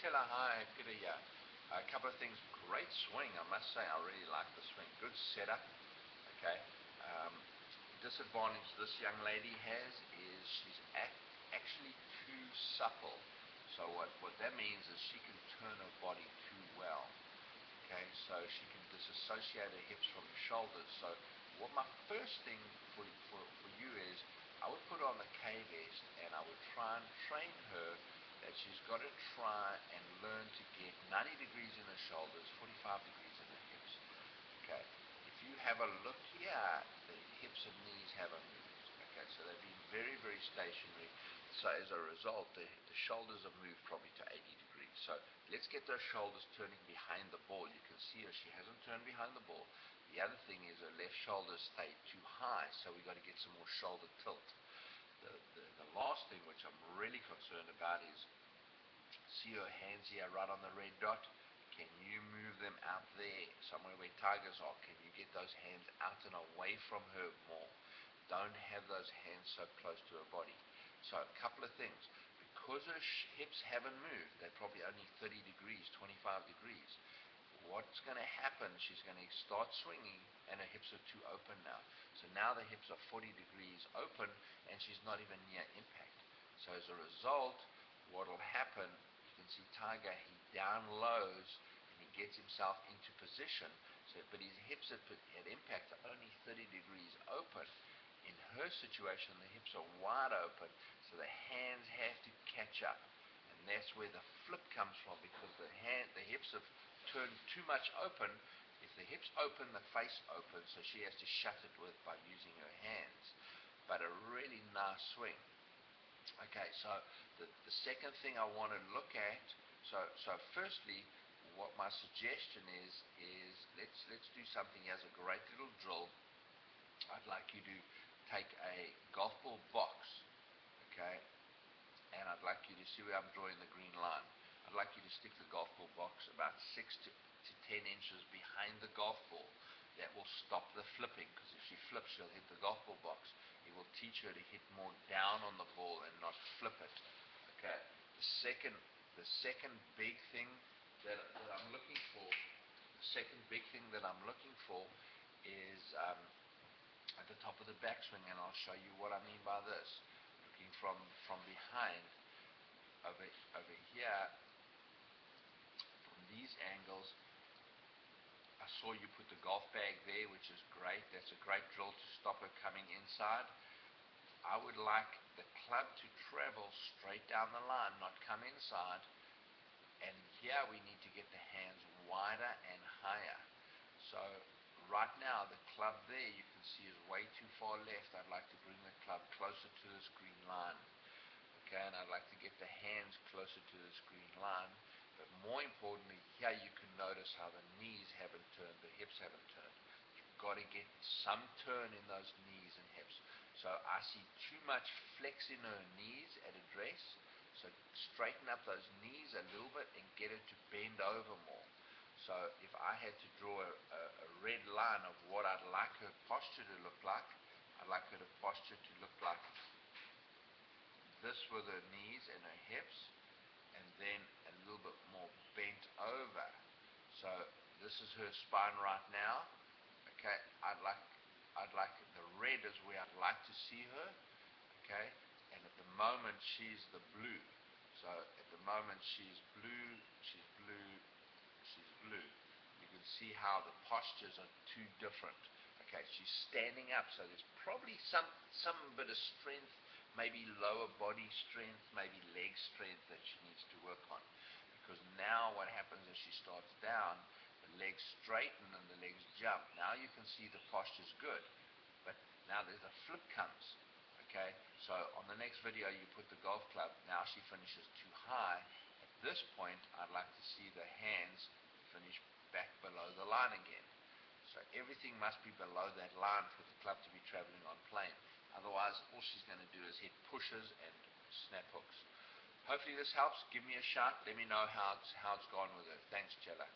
Chela, hi, Peter here. A couple of things. Great swing, I must say. I really like the swing. Good setup. Okay. Um, Disadvantage this young lady has is she's actually too supple. So what that means is she can turn her body too well. Okay, so she can disassociate her hips from her shoulders. So what my first thing for you is, I would put on the K-vest and I would try and train her that she's got to try and learn to get 90 degrees in her shoulders, 45 degrees in her hips. Okay, if you have a look here, the hips and knees haven't moved. Okay, so they've been very, very stationary. So as a result, the shoulders have moved probably to 80 degrees. So let's get those shoulders turning behind the ball. You can see her, she hasn't turned behind the ball. The other thing is her left shoulder stayed too high, so we've got to get some more shoulder tilt. The last thing which I'm really concerned about is, see her hands here right on the red dot? Can you move them out there, somewhere where tigers are? Can you get those hands out and away from her more? Don't have those hands so close to her body. So a couple of things. Because her hips haven't moved, they're probably only 30 degrees, 25 degrees. What's going to happen, she's going to start swinging and her hips are too open now. So now the hips are 40 degrees open and she's not even near impact. So as a result, what will happen, you can see Tiger, he down lows and he gets himself into position, but his hips at impact are only 30 degrees open. In her situation, the hips are wide open, so the hands have to catch up. And that's where the flip comes from, because the hips have turned too much open. If the hips open, the face opens, so she has to shut it by using her hands. But a really nice swing. Okay, so the second thing I want to look at, so firstly, what my suggestion is let's do something as a great little drill. I'd like you to take a golf ball box, okay, and I'd like you to see where I'm drawing the green line. I'd like you to stick the golf ball box about 6 to 10 inches behind the golf ball. That will stop the flipping, because if she flips, she'll hit the golf ball box. It will teach her to hit more down on the ball and not flip it. Okay. The second big thing that I'm looking for, is at the top of the backswing, and I'll show you what I mean by this. Looking from behind, over here, from these angles, I saw you put the golf bag there, which is great. That's a great drill to stop her coming inside. I would like the club to travel straight down the line, not come inside. And here we need to get the hands wider and higher. So right now, the club there, you can see, is way too far left. I'd like to bring the club closer to this green line. Okay, and I'd like to get the hands closer to this green line. But more importantly, here you can notice how the knees haven't turned, the hips haven't turned. You've got to get some turn in those knees and hips. So I see too much flex in her knees at address. So straighten up those knees a little bit and get her to bend over more. So if I had to draw a red line of what I'd like her posture to look like, I'd like her posture to look like this with her knees and her hips, and then a little bit more bent over. So this is her spine right now. Okay, I'd like the red is where I'd like to see her. Okay, and at the moment she's the blue. So at the moment she's blue, she's blue, she's blue. You can see how the postures are too different. Okay, she's standing up, so there's probably some bit of strength, maybe lower body strength, maybe leg strength that she needs to work on. Because now what happens as she starts down, the legs straighten and the legs jump. Now you can see the posture's good, but now there's a flip comes. Okay, so on the next video you put the golf club, now she finishes too high. At this point, I'd like to see the hands finish back below the line again. So everything must be below that line for the club to be traveling on plane. Otherwise, all she's going to do is hit pushes and snap hooks. Hopefully this helps. Give me a shout. Let me know how it's gone with her. Thanks, Chela.